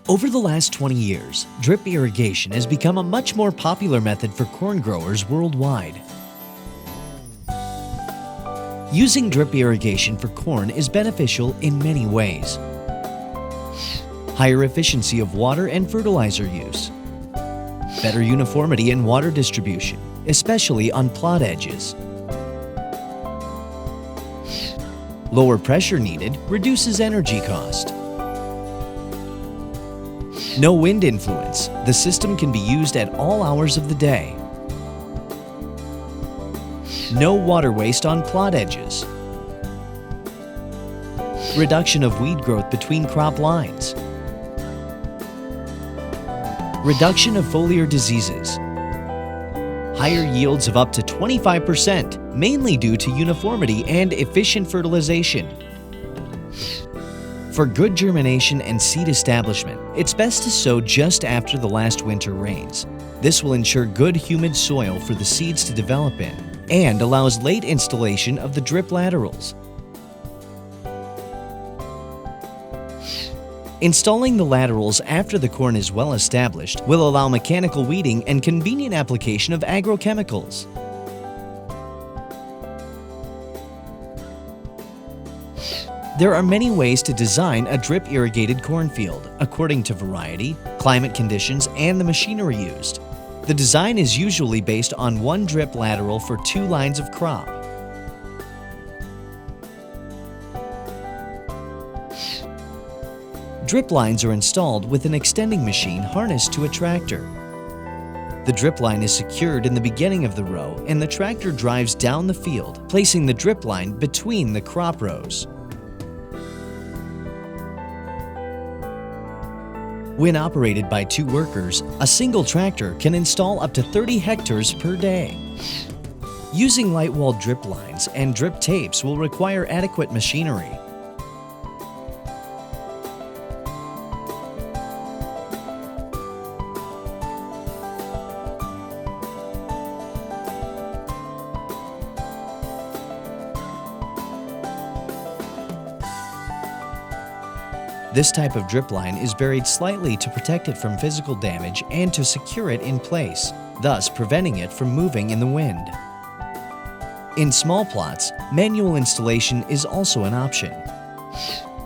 Over the last 20 years, drip irrigation has become a much more popular method for corn growers worldwide. Using drip irrigation for corn is beneficial in many ways. Higher efficiency of water and fertilizer use. Better uniformity in water distribution, especially on plot edges. Lower pressure needed reduces energy cost. No wind influence. The system can be used at all hours of the day. No water waste on plot edges. Reduction of weed growth between crop lines. Reduction of foliar diseases. Higher yields of up to 25%, mainly due to uniformity and efficient fertilization. For good germination and seed establishment, it's best to sow just after the last winter rains. This will ensure good humid soil for the seeds to develop in and allows late installation of the drip laterals. Installing the laterals after the corn is well established will allow mechanical weeding and convenient application of agrochemicals. There are many ways to design a drip irrigated cornfield, according to variety, climate conditions, and the machinery used. The design is usually based on one drip lateral for 2 lines of crop. Drip lines are installed with an extending machine harnessed to a tractor. The drip line is secured in the beginning of the row, and the tractor drives down the field, placing the drip line between the crop rows. When operated by 2 workers, a single tractor can install up to 30 hectares per day. Using light-walled drip lines and drip tapes will require adequate machinery. This type of drip line is buried slightly to protect it from physical damage and to secure it in place, thus preventing it from moving in the wind. In small plots, manual installation is also an option.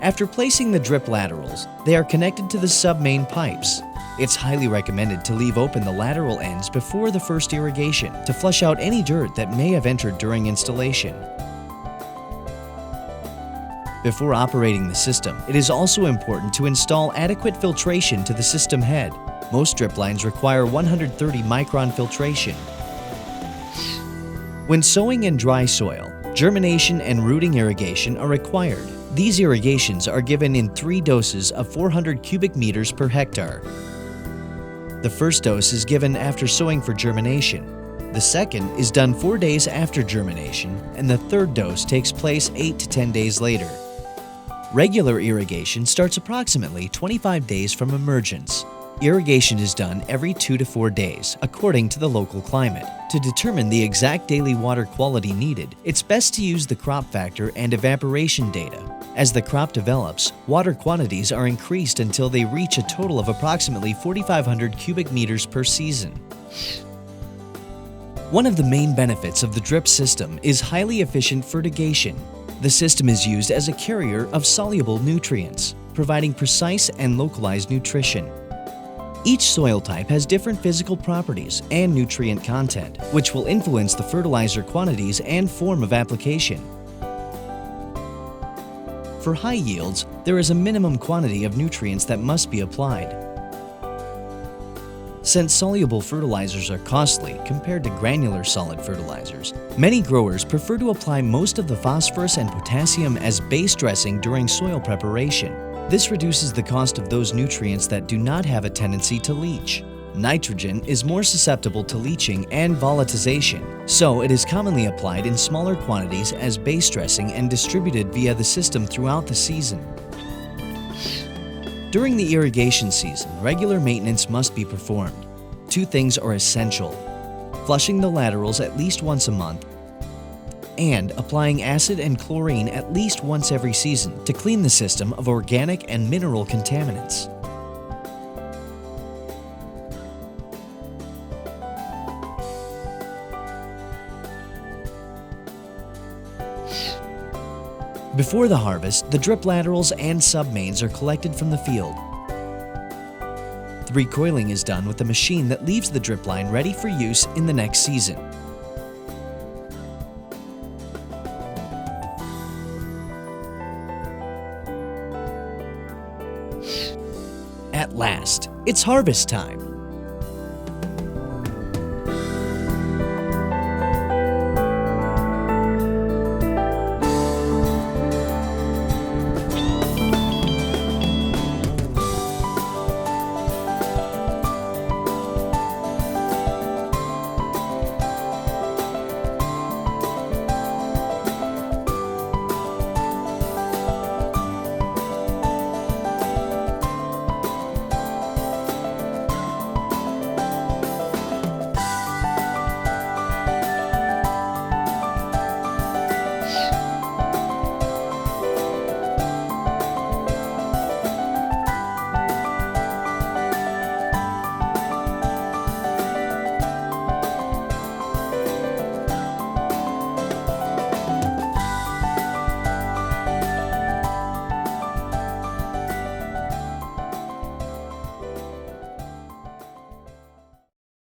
After placing the drip laterals, they are connected to the sub-main pipes. It's highly recommended to leave open the lateral ends before the first irrigation to flush out any dirt that may have entered during installation. Before operating the system, it is also important to install adequate filtration to the system head. Most drip lines require 130 micron filtration. When sowing in dry soil, germination and rooting irrigation are required. These irrigations are given in 3 doses of 400 cubic meters per hectare. The first dose is given after sowing for germination. The second is done 4 days after germination, and the third dose takes place 8 to 10 days later. Regular irrigation starts approximately 25 days from emergence. Irrigation is done every 2 to 4 days, according to the local climate. To determine the exact daily water quality needed, it's best to use the crop factor and evaporation data. As the crop develops, water quantities are increased until they reach a total of approximately 4,500 cubic meters per season. One of the main benefits of the drip system is highly efficient fertigation. The system is used as a carrier of soluble nutrients, providing precise and localized nutrition. Each soil type has different physical properties and nutrient content, which will influence the fertilizer quantities and form of application. For high yields, there is a minimum quantity of nutrients that must be applied. Since soluble fertilizers are costly compared to granular solid fertilizers, many growers prefer to apply most of the phosphorus and potassium as base dressing during soil preparation. This reduces the cost of those nutrients that do not have a tendency to leach. Nitrogen is more susceptible to leaching and volatilization, so it is commonly applied in smaller quantities as base dressing and distributed via the system throughout the season. During the irrigation season, regular maintenance must be performed. 2 things are essential: flushing the laterals at least once a month and applying acid and chlorine at least once every season to clean the system of organic and mineral contaminants. Before the harvest, the drip laterals and submains are collected from the field. The recoiling is done with a machine that leaves the drip line ready for use in the next season. At last, it's harvest time.